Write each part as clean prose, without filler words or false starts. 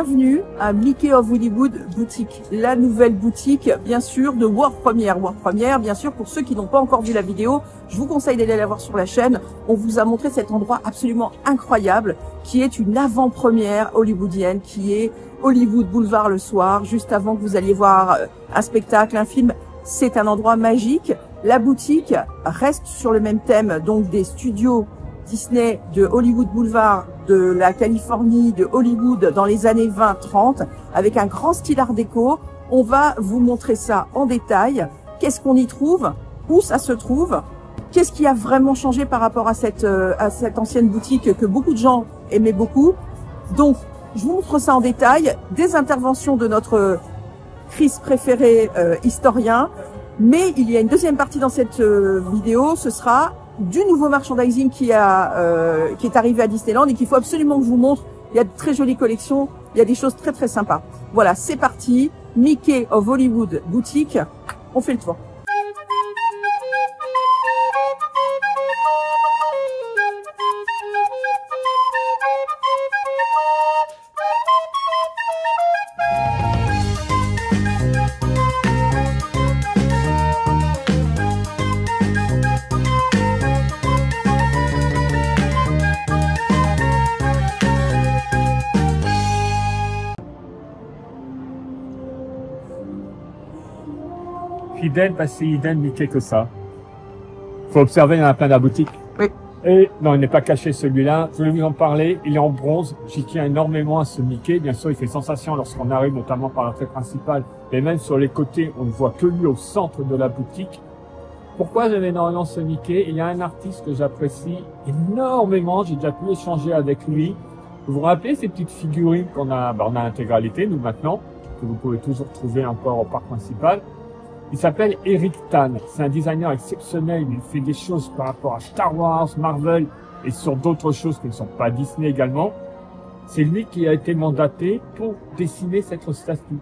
Bienvenue à Mickey of Hollywood Boutique, la nouvelle boutique, bien sûr, de World Premiere. World Premiere, bien sûr, pour ceux qui n'ont pas encore vu la vidéo, je vous conseille d'aller la voir sur la chaîne. On vous a montré cet endroit absolument incroyable, qui est une avant-première hollywoodienne, qui est Hollywood Boulevard le soir, juste avant que vous alliez voir un spectacle, un film. C'est un endroit magique. La boutique reste sur le même thème, donc des studios Disney de Hollywood Boulevard, de la Californie, de Hollywood dans les années 20-30, avec un grand style art déco. On va vous montrer ça en détail. Qu'est-ce qu'on y trouve? Où ça se trouve? Qu'est-ce qui a vraiment changé par rapport à cette ancienne boutique que beaucoup de gens aimaient beaucoup? Donc, je vous montre ça en détail. Des interventions de notre Chris préféré historien. Mais il y a une deuxième partie dans cette vidéo. Ce sera du nouveau merchandising qui est arrivé à Disneyland et qu'il faut absolument que je vous montre. Il y a de très jolies collections, il y a des choses très très sympas. Voilà, c'est parti. Mickey of Hollywood Boutique, on fait le tour. Fidèle, pas si fidèle Mickey que ça. Faut observer, il y en a plein dans la boutique. Oui. Et non, il n'est pas caché celui-là. Je voulais vous en parler. Il est en bronze. J'y tiens énormément à ce Mickey. Bien sûr, il fait sensation lorsqu'on arrive, notamment par l'entrée principale. Mais même sur les côtés, on ne voit que lui au centre de la boutique. Pourquoi j'aime énormément ce Mickey? Il y a un artiste que j'apprécie énormément. J'ai déjà pu échanger avec lui. Vous vous rappelez ces petites figurines qu'on a, on a l'intégralité, nous, maintenant, que vous pouvez toujours trouver encore au parc principal. Il s'appelle Eric Tan. C'est un designer exceptionnel. Il fait des choses par rapport à Star Wars, Marvel et sur d'autres choses qui ne sont pas Disney également. C'est lui qui a été mandaté pour dessiner cette statue.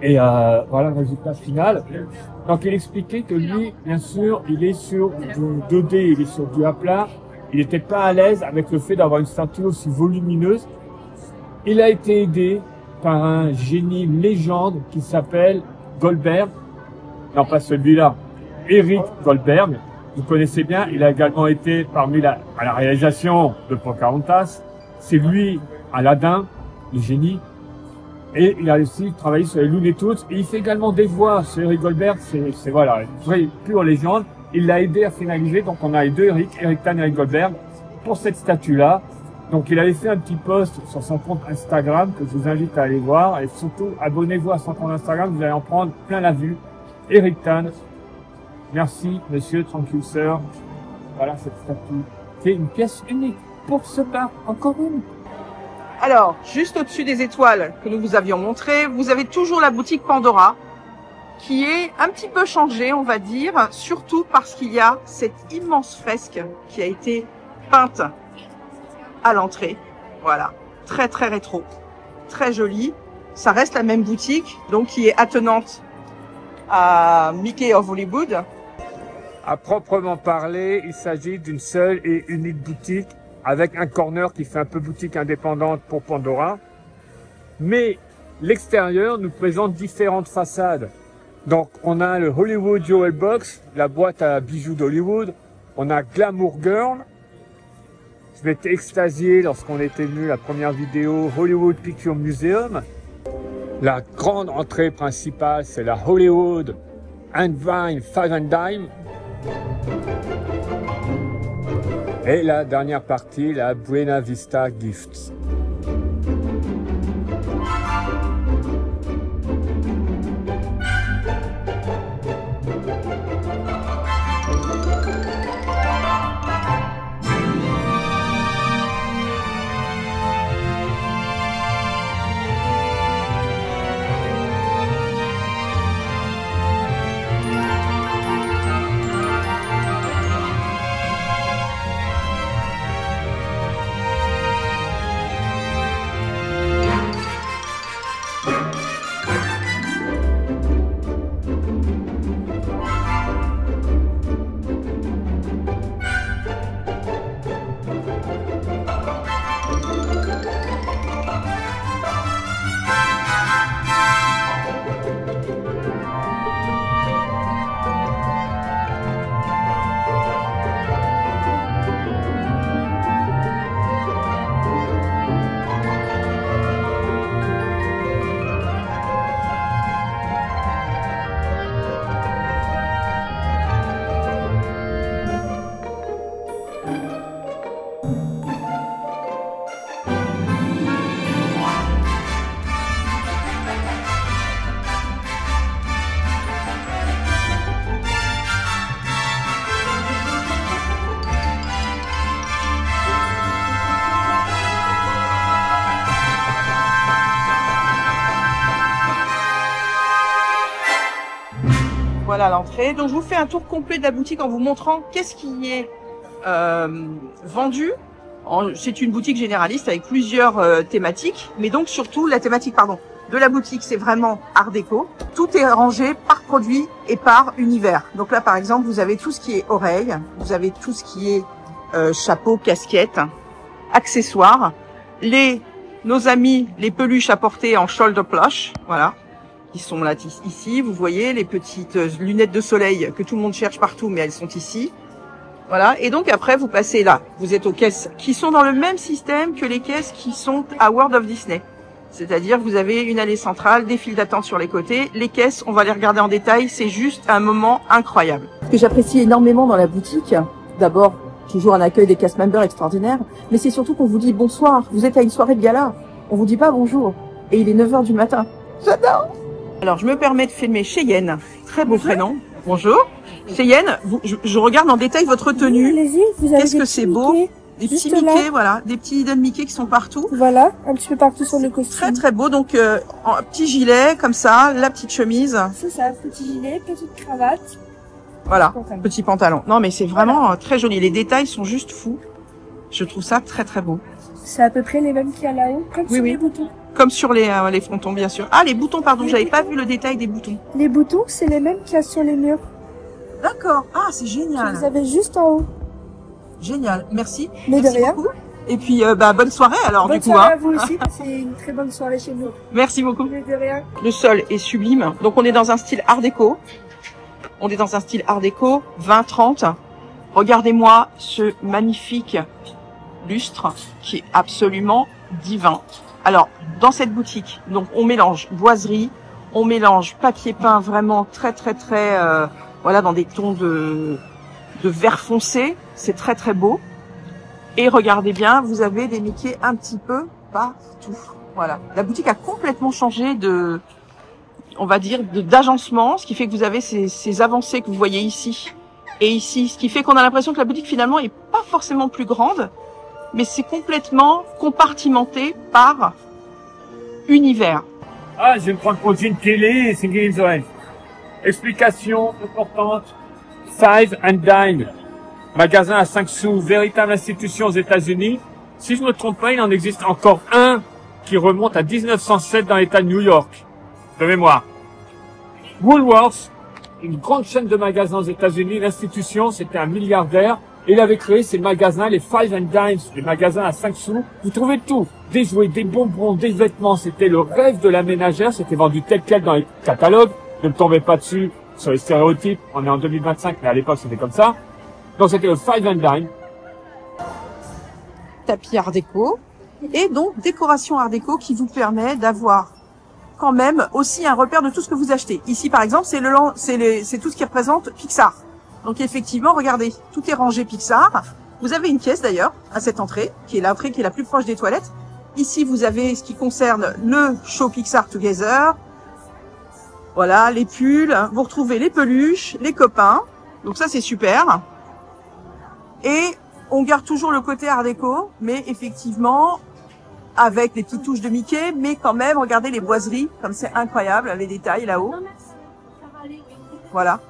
Et voilà le résultat final. Donc il expliquait que lui, bien sûr, il est sur du 2D, il est sur du aplat. Il n'était pas à l'aise avec le fait d'avoir une statue aussi volumineuse. Il a été aidé par un génie légende qui s'appelle Goldberg. Non, pas celui-là. Eric Goldberg. Vous connaissez bien. Il a également été parmi à la réalisation de Pocahontas. C'est lui, Aladdin, le génie. Et il a aussi travaillé sur les Looney Tunes. Et il fait également des voix. Ce Eric Goldberg, c'est voilà, une vraie pure légende. Il l'a aidé à finaliser. Donc on a les deux Eric Tan et Eric Goldberg, pour cette statue-là. Donc il avait fait un petit post sur son compte Instagram que je vous invite à aller voir. Et surtout, abonnez-vous à son compte Instagram. Vous allez en prendre plein la vue. Eric Tan, merci monsieur, tranquille sœur. Voilà cette statue. C'est une pièce unique pour ce parc, encore une. Alors, juste au-dessus des étoiles que nous vous avions montrées, vous avez toujours la boutique Pandora, qui est un petit peu changée, on va dire, surtout parce qu'il y a cette immense fresque qui a été peinte à l'entrée. Voilà, très très rétro, très jolie. Ça reste la même boutique, donc qui est attenante à Mickey of Hollywood. À proprement parler, il s'agit d'une seule et unique boutique avec un corner qui fait un peu boutique indépendante pour Pandora. Mais l'extérieur nous présente différentes façades. Donc on a le Hollywood Jewel Box, la boîte à bijoux d'Hollywood. On a Glamour Girl. Je m'étais extasié lorsqu'on était venu la première vidéo Hollywood Picture Museum. La grande entrée principale, c'est la Hollywood and Vine Five and Dime. Et la dernière partie, la Buena Vista Gifts. Voilà l'entrée. Donc je vous fais un tour complet de la boutique en vous montrant qu'est-ce qui est vendu. C'est une boutique généraliste avec plusieurs thématiques, mais donc surtout la thématique de la boutique, c'est vraiment art déco. Tout est rangé par produit et par univers. Donc là par exemple, vous avez tout ce qui est oreilles, vous avez tout ce qui est chapeau, casquette, accessoires, nos amis les peluches à porter en shoulder plush, voilà. Qui sont là ici, vous voyez les petites lunettes de soleil que tout le monde cherche partout, mais elles sont ici. Voilà, et donc après vous passez là, vous êtes aux caisses qui sont dans le même système que les caisses qui sont à World of Disney. C'est-à-dire vous avez une allée centrale, des files d'attente sur les côtés, les caisses, on va les regarder en détail, c'est juste un moment incroyable. Ce que j'apprécie énormément dans la boutique, d'abord toujours un accueil des cast members extraordinaire, mais c'est surtout qu'on vous dit bonsoir, vous êtes à une soirée de gala, on vous dit pas bonjour, et il est 9 h du matin. J'adore. Alors je me permets de filmer Cheyenne, très beau prénom. Bonjour. Cheyenne, je regarde en détail votre tenue. Qu'est-ce que c'est beau. Des petits Mickey, voilà, des petits Hidden Mickey qui sont partout. Voilà, un petit peu partout sur le costume. Très très beau, donc un petit gilet comme ça, la petite chemise. C'est ça, petit gilet, petite cravate. Voilà, petit pantalon. Non mais c'est vraiment très joli, les détails sont juste fous. Je trouve ça très très beau. C'est à peu près les mêmes qu'il y a là-haut, comme sur les boutons. Comme sur les frontons bien sûr. Ah les boutons, pardon, j'avais pas vu le détail des boutons. Les boutons, c'est les mêmes qu'il y a sur les murs. D'accord, ah c'est génial. Vous avez juste en haut. Génial, merci. Mais merci de rien. Beaucoup. Et puis bonne soirée alors bonne du coup. Bonne soirée à vous aussi, c'est une très bonne soirée chez nous. Merci beaucoup. Mais de rien. Le sol est sublime, donc on est dans un style art déco. On est dans un style art déco 20-30. Regardez-moi ce magnifique lustre qui est absolument divin. Alors, dans cette boutique, donc on mélange boiserie, on mélange papier peint vraiment très voilà, dans des tons de vert foncé, c'est très très beau. Et regardez bien, vous avez des Mickey un petit peu partout. Voilà, la boutique a complètement changé on va dire d'agencement, ce qui fait que vous avez ces avancées que vous voyez ici et ici, ce qui fait qu'on a l'impression que la boutique finalement est pas forcément plus grande, mais c'est complètement compartimenté par univers. Ah, je vais me prendre pour une télé, c'est les oreilles. Explication importante. Five and Dime. Magasin à 5 sous, véritable institution aux États-Unis. Si je ne me trompe pas, il en existe encore un qui remonte à 1907 dans l'État de New York. De mémoire. Woolworths, une grande chaîne de magasins aux États-Unis. L'institution, c'était un milliardaire. Et il avait créé ces magasins, les Five and Dimes, les magasins à 5 sous. Vous trouvez tout. Des jouets, des bonbons, des vêtements. C'était le rêve de la ménagère. C'était vendu tel quel dans les catalogues. Ne me tombez pas dessus sur les stéréotypes. On est en 2025, mais à l'époque, c'était comme ça. Donc, c'était le Five and Dime. Tapis art déco. Et donc, décoration art déco qui vous permet d'avoir quand même aussi un repère de tout ce que vous achetez. Ici, par exemple, c'est tout ce qui représente Pixar. Donc, effectivement, regardez, tout est rangé Pixar. Vous avez une caisse, d'ailleurs, à cette entrée, qui est l'entrée qui est la plus proche des toilettes. Ici, vous avez ce qui concerne le show Pixar Together. Voilà, les pulls. Vous retrouvez les peluches, les copains. Donc ça, c'est super. Et on garde toujours le côté art déco, mais effectivement, avec des petites touches de Mickey, mais quand même, regardez les boiseries, comme c'est incroyable, les détails là-haut. Voilà.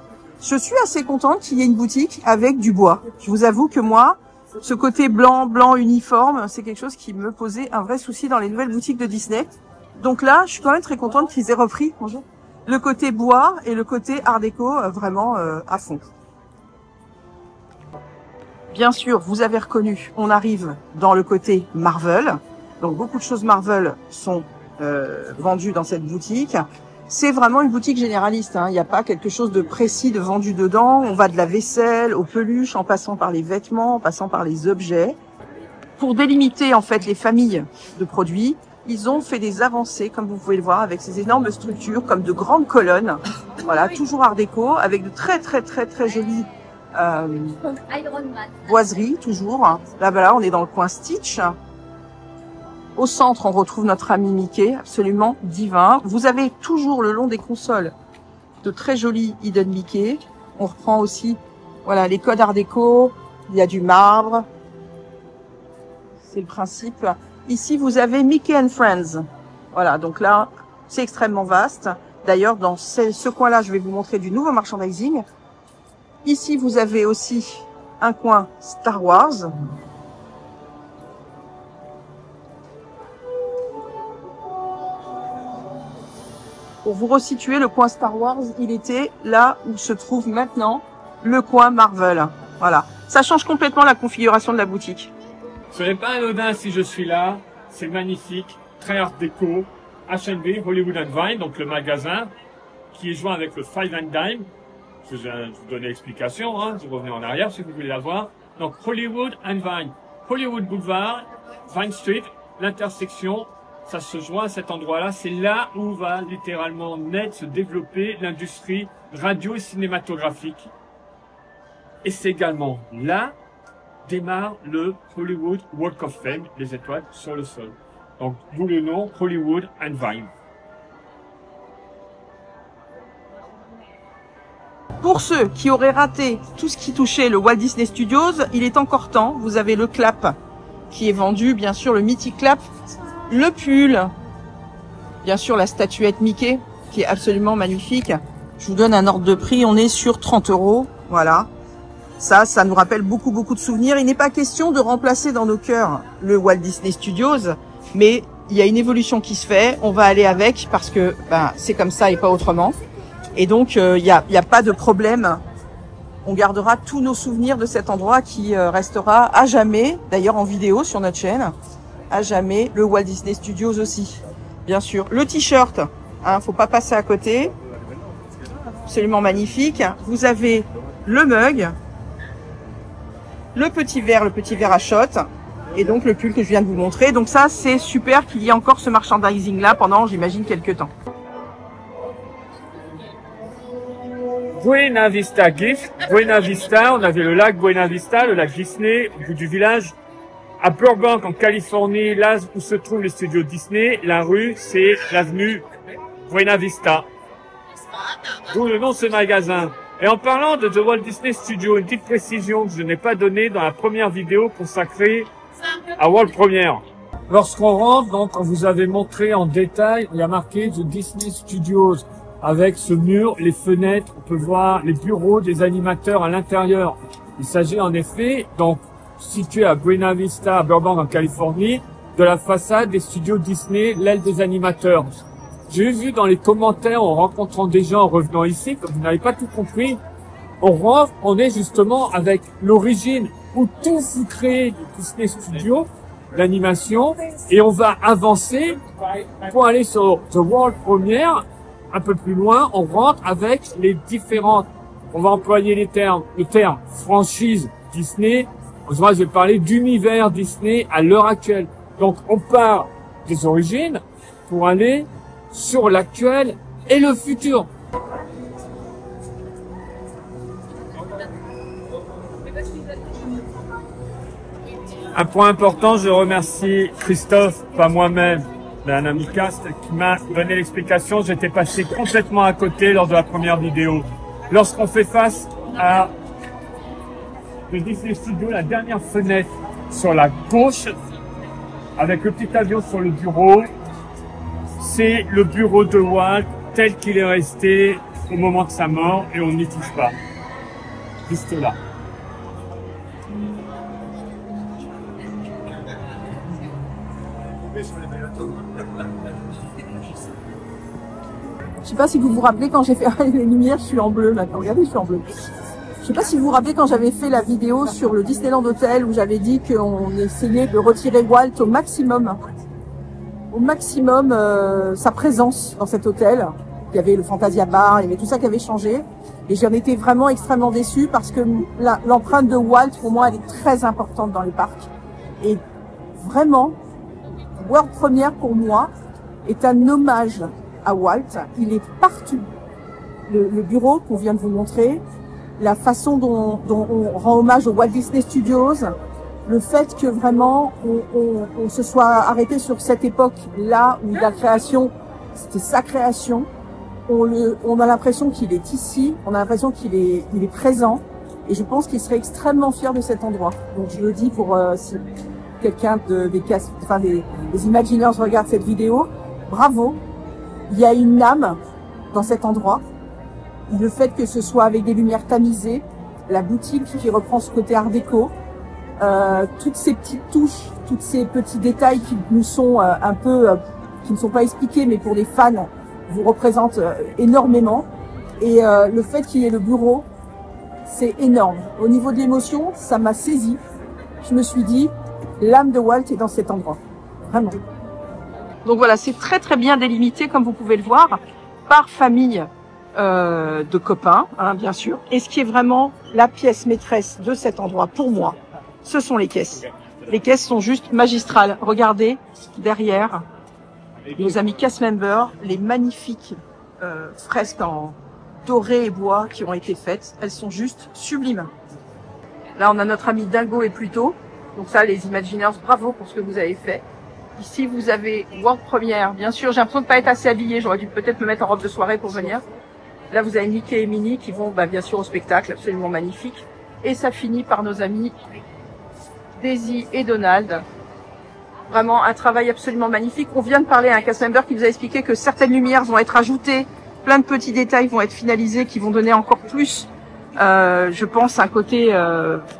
Je suis assez contente qu'il y ait une boutique avec du bois. Je vous avoue que moi, ce côté blanc uniforme, c'est quelque chose qui me posait un vrai souci dans les nouvelles boutiques de Disney. Donc là, je suis quand même très contente qu'ils aient repris le côté bois et le côté art déco vraiment à fond. Bien sûr, vous avez reconnu, on arrive dans le côté Marvel. Donc beaucoup de choses Marvel sont vendues dans cette boutique. C'est vraiment une boutique généraliste, hein. Il n'y a pas quelque chose de précis de vendu dedans. On va de la vaisselle aux peluches, en passant par les vêtements, en passant par les objets. Pour délimiter en fait les familles de produits, ils ont fait des avancées, comme vous pouvez le voir, avec ces énormes structures, comme de grandes colonnes. Voilà, toujours art déco, avec de très jolies boiseries, toujours. Là, voilà, on est dans le coin Stitch. Au centre, on retrouve notre ami Mickey, absolument divin. Vous avez toujours le long des consoles de très jolis Hidden Mickey. On reprend aussi, voilà, les codes art déco. Il y a du marbre. C'est le principe. Ici, vous avez Mickey and Friends. Voilà, donc là, c'est extrêmement vaste. D'ailleurs, dans ce coin-là, je vais vous montrer du nouveau merchandising. Ici, vous avez aussi un coin Star Wars. Pour vous resituer, le coin Star Wars, il était là où se trouve maintenant le coin Marvel. Voilà. Ça change complètement la configuration de la boutique. Ce n'est pas anodin si je suis là. C'est magnifique. Très art déco. H&B, Hollywood and Vine, donc le magasin, qui est joint avec le Five and Dime. Je vais vous donner l'explication, hein. Je revenais en arrière si vous voulez la voir. Donc Hollywood and Vine. Hollywood Boulevard, Vine Street, l'intersection. Ça se joint à cet endroit-là, c'est là où va littéralement naître, se développer l'industrie radio et cinématographique. Et c'est également là démarre le Hollywood Walk of Fame, les étoiles sur le sol. Donc d'où le nom Hollywood and Vine. Pour ceux qui auraient raté tout ce qui touchait le Walt Disney Studios, il est encore temps. Vous avez le clap qui est vendu, bien sûr le mythique clap. Le pull, bien sûr la statuette Mickey qui est absolument magnifique. Je vous donne un ordre de prix, on est sur 30 €. Voilà, ça nous rappelle beaucoup de souvenirs. Il n'est pas question de remplacer dans nos cœurs le Walt Disney Studios, mais il y a une évolution qui se fait. On va aller avec parce que c'est comme ça et pas autrement. Et donc il y a pas de problème. On gardera tous nos souvenirs de cet endroit qui restera à jamais, d'ailleurs en vidéo sur notre chaîne. À jamais, le Walt Disney Studios aussi, bien sûr. Le t-shirt, hein, faut pas passer à côté, absolument magnifique. Vous avez le mug, le petit verre à shot, et donc le pull que je viens de vous montrer. Donc ça, c'est super qu'il y ait encore ce merchandising là pendant, j'imagine, quelques temps. Buena Vista Gift, Buena Vista, on avait le lac Buena Vista, le lac Disney, au bout du village. À Burbank, en Californie, là où se trouvent les studios Disney, la rue, c'est l'avenue Buena Vista. D'où le nom de ce magasin. Et en parlant de The Walt Disney Studios, une petite précision que je n'ai pas donnée dans la première vidéo consacrée à World Premiere. Lorsqu'on rentre, donc, on vous avait montré en détail, il y a marqué The Disney Studios. Avec ce mur, les fenêtres, on peut voir les bureaux des animateurs à l'intérieur. Il s'agit en effet, donc, situé à Buena Vista, à Burbank, en Californie, de la façade des studios Disney, l'aile des animateurs. J'ai vu dans les commentaires, en rencontrant des gens en revenant ici, comme vous n'avez pas tout compris, on est justement avec l'origine où tout fut créé du Disney Studio, l'animation, et on va avancer pour aller sur The World Premiere. Un peu plus loin, on rentre avec les différentes, on va employer le terme franchise Disney. Moi, je vais parler d'univers Disney à l'heure actuelle. Donc, on part des origines pour aller sur l'actuel et le futur. Un point important, je remercie Christophe, pas moi-même, mais un ami cast qui m'a donné l'explication. J'étais passé complètement à côté lors de la première vidéo. Lorsqu'on fait face à le Disney Studio, la dernière fenêtre sur la gauche, avec le petit avion sur le bureau, c'est le bureau de Walt tel qu'il est resté au moment de sa mort et on n'y touche pas. Juste là. Je sais pas si vous vous rappelez quand j'ai fait les lumières, je suis en bleu maintenant. Regardez, je suis en bleu. Je sais pas si vous vous rappelez quand j'avais fait la vidéo sur le Disneyland Hotel où j'avais dit qu'on essayait de retirer Walt au maximum sa présence dans cet hôtel. Il y avait le Fantasia Bar, il y avait tout ça qui avait changé. Et j'en étais vraiment extrêmement déçue parce que l'empreinte de Walt, pour moi, elle est très importante dans les parcs. Et vraiment, World Premiere, pour moi, est un hommage à Walt. Il est partout. Le bureau qu'on vient de vous montrer, la façon dont on rend hommage au Walt Disney Studios, le fait que vraiment on se soit arrêté sur cette époque-là où la création, c'était sa création. On a l'impression qu'il est ici, on a l'impression qu'il est présent, et je pense qu'il serait extrêmement fier de cet endroit. Donc je le dis pour si quelqu'un des Imagineers regarde cette vidéo, bravo. Il y a une âme dans cet endroit. Le fait que ce soit avec des lumières tamisées, la boutique qui reprend ce côté art déco, toutes ces petites touches, tous ces petits détails qui nous sont qui ne sont pas expliqués, mais pour les fans, vous représentent énormément. Et le fait qu'il y ait le bureau, c'est énorme. Au niveau de l'émotion, ça m'a saisi. Je me suis dit, l'âme de Walt est dans cet endroit. Vraiment. Donc voilà, c'est très très bien délimité, comme vous pouvez le voir, par famille de copains, hein, bien sûr. Et ce qui est vraiment la pièce maîtresse de cet endroit, pour moi, ce sont les caisses. Les caisses sont juste magistrales. Regardez, derrière, nos amis cast members, les magnifiques fresques en doré et bois qui ont été faites. Elles sont juste sublimes. Là, on a notre ami Dingo et Pluto. Donc ça, les Imagineers, bravo pour ce que vous avez fait. Ici, vous avez World Premiere. Bien sûr, j'ai l'impression de pas être assez habillée. J'aurais dû peut-être me mettre en robe de soirée pour venir. Là, vous avez Mickey et Minnie qui vont, bien sûr, au spectacle, absolument magnifique. Et ça finit par nos amis Daisy et Donald. Vraiment un travail absolument magnifique. On vient de parler à un cast member qui vous a expliqué que certaines lumières vont être ajoutées, plein de petits détails vont être finalisés, qui vont donner encore plus, je pense, un côté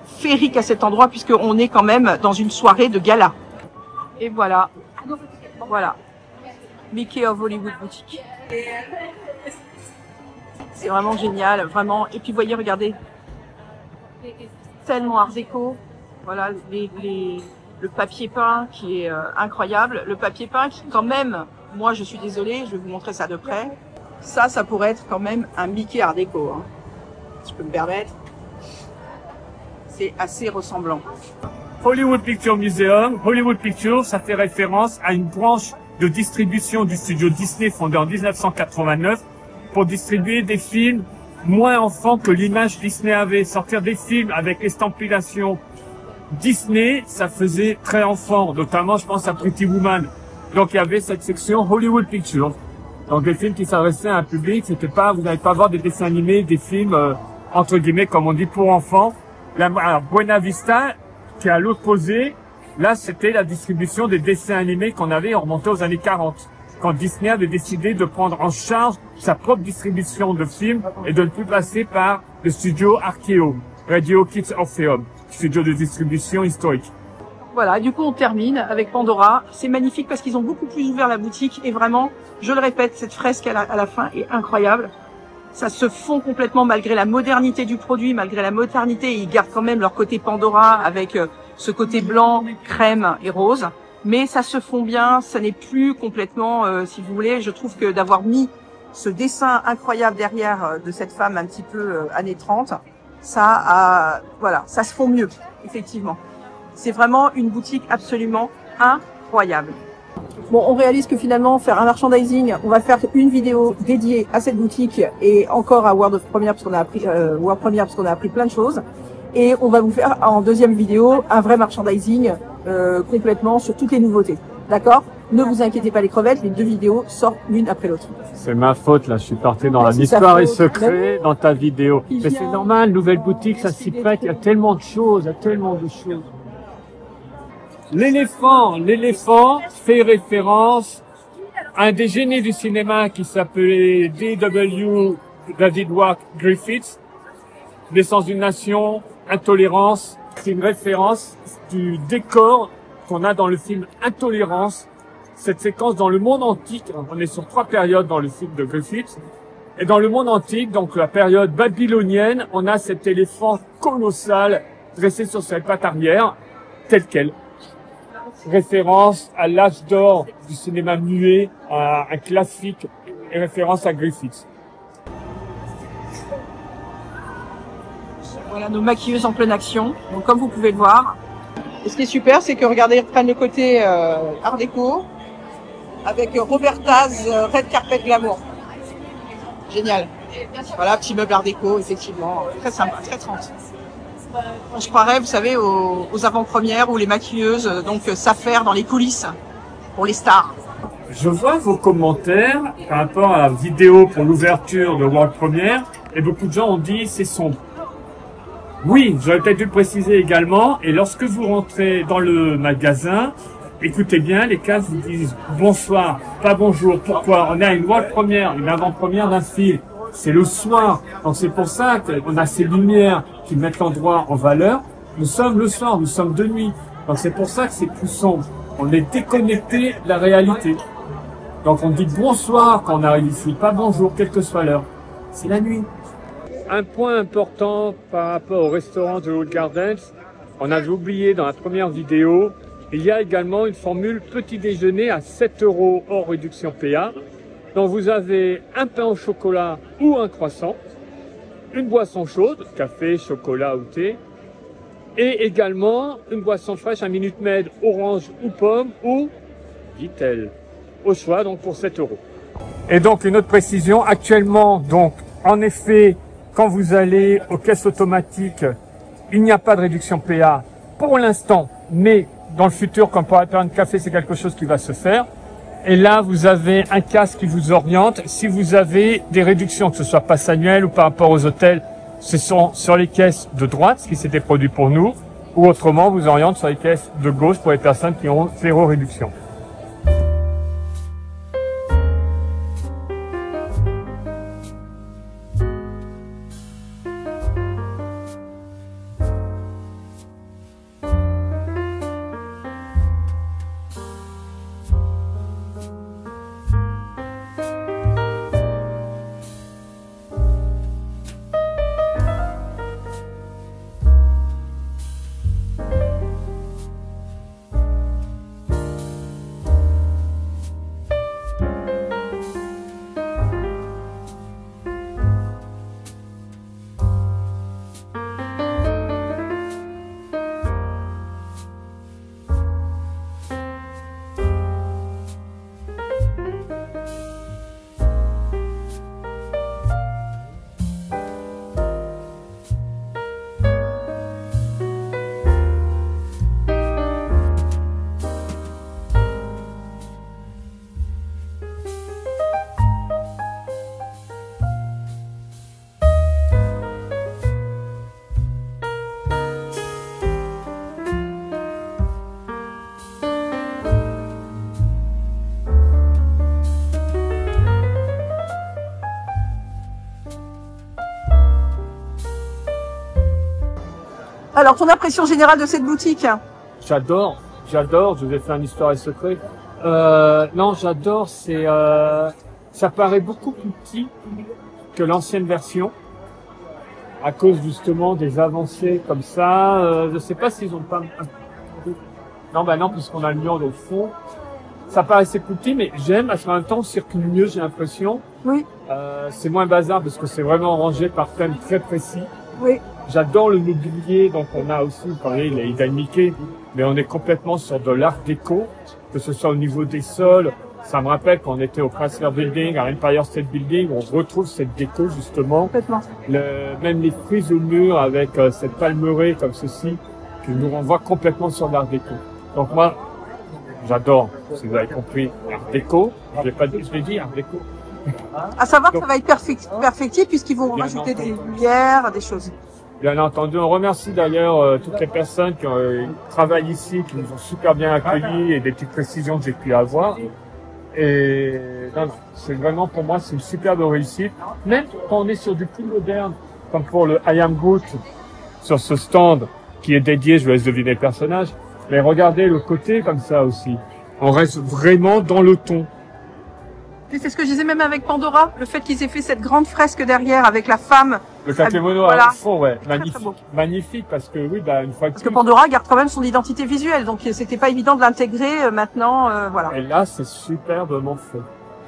féerique à cet endroit, puisqu'on est quand même dans une soirée de gala. Et voilà, voilà, Mickey of Hollywood Boutique. C'est vraiment génial, vraiment. Et puis, vous voyez, regardez, tellement art déco. Voilà, le papier peint qui est incroyable. Le papier peint qui, quand même, moi, je suis désolée, je vais vous montrer ça de près. Ça pourrait être quand même un Mickey art déco, hein, si je peux me permettre. C'est assez ressemblant. Hollywood Picture Museum. Hollywood Pictures, ça fait référence à une branche de distribution du studio Disney fondé en 1989 pour distribuer des films moins enfants que l'image Disney avait. Sortir des films avec estampillation Disney, ça faisait très enfant, notamment je pense à Pretty Woman. Donc il y avait cette section Hollywood Pictures. Donc des films qui s'adressaient à un public, c'était pas, vous n'allez pas voir des dessins animés, des films entre guillemets comme on dit pour enfants. À Buena Vista, qui est à l'opposé, là c'était la distribution des dessins animés qu'on avait, on remontait aux années 40. Quand Disney avait décidé de prendre en charge sa propre distribution de films et de ne plus passer par le studio RKO, Radio Kids Orpheum, studio de distribution historique. Voilà, du coup on termine avec Pandora. C'est magnifique parce qu'ils ont beaucoup plus ouvert la boutique et vraiment, je le répète, cette fresque à la fin est incroyable. Ça se fond complètement malgré la modernité du produit, malgré la modernité. Ils gardent quand même leur côté Pandora avec ce côté blanc, crème et rose. Mais ça se fond bien, ça n'est plus complètement, si vous voulez, je trouve que d'avoir mis ce dessin incroyable derrière de cette femme un petit peu années 30, voilà, ça se fond mieux, effectivement. C'est vraiment une boutique absolument incroyable. Bon, on réalise que finalement, faire un merchandising, on va faire une vidéo dédiée à cette boutique et encore à World Premiere parce qu'on a appris World Premiere parce qu'on a appris plein de choses. Et on va vous faire en deuxième vidéo un vrai merchandising complètement sur toutes les nouveautés. D'accord? Ne vous inquiétez pas les crevettes, les deux vidéos sortent l'une après l'autre. C'est ma faute là, je suis parti dans la histoire et secret dans ta vidéo. Mais c'est normal, nouvelle boutique, ça s'y prête, il y a tellement de choses, il y a tellement de choses. L'éléphant fait référence à un des génies du cinéma qui s'appelait D.W. David Wark Griffith, Naissance d'une nation, intolérance. C'est une référence du décor qu'on a dans le film Intolérance. Cette séquence dans le monde antique, on est sur 3 périodes dans le film de Griffith. Et dans le monde antique, donc la période babylonienne, on a cet éléphant colossal dressé sur ses pattes arrière, tel quel. Référence à l'âge d'or du cinéma muet, à un classique, et référence à Griffith. Voilà nos maquilleuses en pleine action. Donc comme vous pouvez le voir. Et ce qui est super, c'est que regardez, ils reprennent le côté art déco avec Roberta's Red Carpet Glamour. Génial. Voilà, petit meuble art déco, effectivement, très sympa, très 30. On se croirait, vous savez, aux avant-premières où les maquilleuses donc s'affairent dans les coulisses pour les stars. Je vois vos commentaires par rapport à la vidéo pour l'ouverture de World Premiere et beaucoup de gens ont dit c'est sombre. Oui, j'aurais peut-être dû le préciser également. Et lorsque vous rentrez dans le magasin, écoutez bien, les cases vous disent bonsoir, pas bonjour. Pourquoi? On a une world première, une avant-première d'un film. C'est le soir. Donc c'est pour ça qu'on a ces lumières qui mettent l'endroit en valeur. Nous sommes le soir, nous sommes de nuit. Donc c'est pour ça que c'est plus sombre. On est déconnecté de la réalité. Donc on dit bonsoir quand on arrive ici, pas bonjour, quelle que soit l'heure. C'est la nuit. Un point important par rapport au restaurant de Hall Gardens, on avait oublié dans la première vidéo, il y a également une formule petit déjeuner à 7 € hors réduction PA. Donc vous avez un pain au chocolat ou un croissant, une boisson chaude, café, chocolat ou thé, et également une boisson fraîche, un Minute Maid, orange ou pomme ou Vitel, au choix donc pour 7 €. Et donc une autre précision, actuellement donc en effet quand vous allez aux caisses automatiques, il n'y a pas de réduction PA pour l'instant, mais dans le futur, quand pour un café, c'est quelque chose qui va se faire. Et là, vous avez un casque qui vous oriente. Si vous avez des réductions, que ce soit passe annuel ou par rapport aux hôtels, ce sont sur les caisses de droite, ce qui s'était produit pour nous, ou autrement, vous oriente sur les caisses de gauche pour les personnes qui ont 0 réduction. Alors, ton impression générale de cette boutique? J'adore, je vous ai fait un histoire et secret. Non, j'adore, ça paraît beaucoup plus petit que l'ancienne version, à cause justement des avancées comme ça. Je sais pas s'ils ont pas... Non, bah non, puisqu'on a le mur au fond. Ça paraissait plus petit, mais j'aime, parce qu'en même temps, on circule mieux, j'ai l'impression. Oui. C'est moins bazar, parce que c'est vraiment rangé par thème très précis. Oui. J'adore le mobilier, donc on a aussi, vous parlez, il y a Mickey, mais on est complètement sur de l'art déco, que ce soit au niveau des sols. Ça me rappelle quand on était au Chrysler Building, à Empire State Building, on retrouve cette déco justement. Complètement. Même les frises au mur avec cette palmeraie comme ceci, qui nous renvoie complètement sur l'art déco. Donc moi, j'adore, si vous avez compris, art déco. Je l'ai dit, art déco. À savoir que ça va être perfectible puisqu'ils vont rajouter des lumières, des choses. Bien entendu, on remercie d'ailleurs toutes les personnes qui travaillent ici, qui nous ont super bien accueillis et des petites précisions que j'ai pu avoir. Et c'est vraiment pour moi, c'est une superbe réussite. Même quand on est sur du plus moderne, comme pour le I Am Groot, sur ce stand qui est dédié, je vous laisse deviner le personnage, mais regardez le côté comme ça aussi. On reste vraiment dans le ton. C'est ce que je disais même avec Pandora, le fait qu'ils aient fait cette grande fresque derrière avec la femme. Le kakémono voilà. à fond, ouais, magnifique, très beau. Magnifique parce que oui, bah une fois parce que Pandora garde quand même son identité visuelle, donc c'était pas évident de l'intégrer maintenant, voilà. Et là, c'est superbement fait.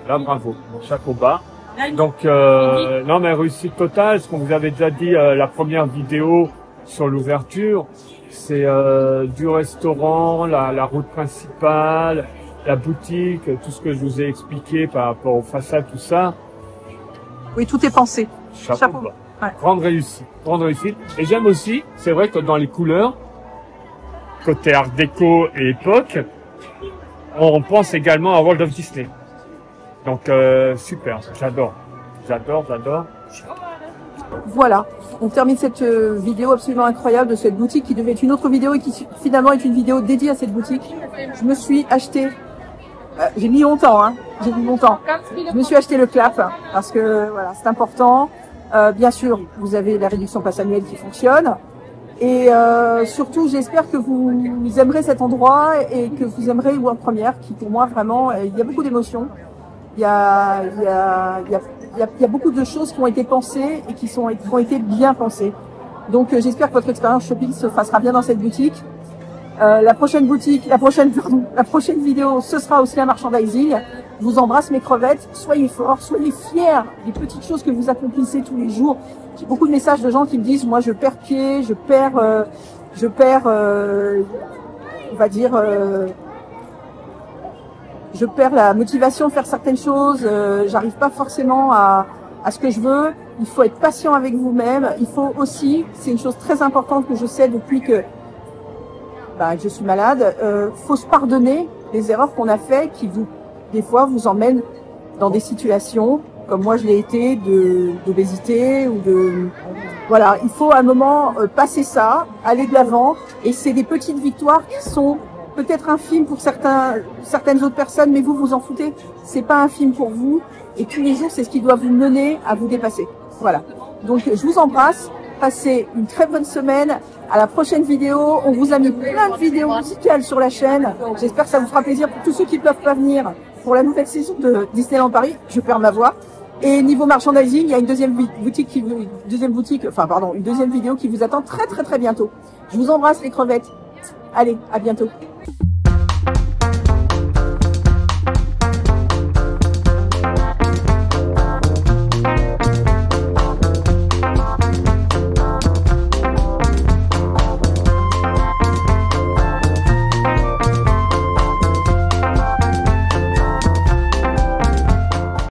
Là, bravo, chapeau bas. Donc non, mais réussite totale. Ce qu'on vous avait déjà dit la première vidéo sur l'ouverture, c'est du restaurant, la route principale, la boutique, tout ce que je vous ai expliqué par rapport aux façades, tout ça. Oui, tout est pensé. Chapeau bas. Ouais. Grande réussite. Et j'aime aussi, c'est vrai que dans les couleurs, côté art déco et époque, on pense également à World of Disney. Donc super, j'adore. Voilà, on termine cette vidéo absolument incroyable de cette boutique qui devait être une autre vidéo et qui finalement est une vidéo dédiée à cette boutique. Je me suis acheté, j'ai mis longtemps, je me suis acheté le clap parce que voilà, c'est important. Bien sûr, vous avez la réduction passe annuelle qui fonctionne. Et surtout, j'espère que vous aimerez cet endroit et que vous aimerez World Première, qui pour moi vraiment, il y a beaucoup d'émotions. Il y a beaucoup de choses qui ont été pensées et qui ont été bien pensées. Donc j'espère que votre expérience shopping se passera bien dans cette boutique. La prochaine vidéo, ce sera aussi un merchandising. Je vous embrasse mes crevettes. Soyez forts, soyez fiers des petites choses que vous accomplissez tous les jours. J'ai beaucoup de messages de gens qui me disent, moi je perds pied, je perds, on va dire, je perds la motivation de faire certaines choses. J'arrive pas forcément à ce que je veux. Il faut être patient avec vous-même. Il faut aussi, c'est une chose très importante que je sais depuis que je suis malade, faut se pardonner les erreurs qu'on a fait qui des fois vous emmènent dans des situations comme moi je l'ai été d'obésité ou voilà, il faut à un moment passer ça, aller de l'avant et c'est des petites victoires qui sont peut-être infimes pour certaines autres personnes, mais vous en foutez, c'est pas infime pour vous et tous les jours c'est ce qui doit vous mener à vous dépasser. Voilà. Donc je vous embrasse. Passez une très bonne semaine. À la prochaine vidéo. On vous a mis plein de vidéos musicales sur la chaîne. J'espère que ça vous fera plaisir pour tous ceux qui ne peuvent pas venir pour la nouvelle saison de Disneyland Paris. Je perds ma voix. Et niveau merchandising, il y a une deuxième vidéo qui vous attend très très très bientôt. Je vous embrasse les crevettes. Allez, à bientôt.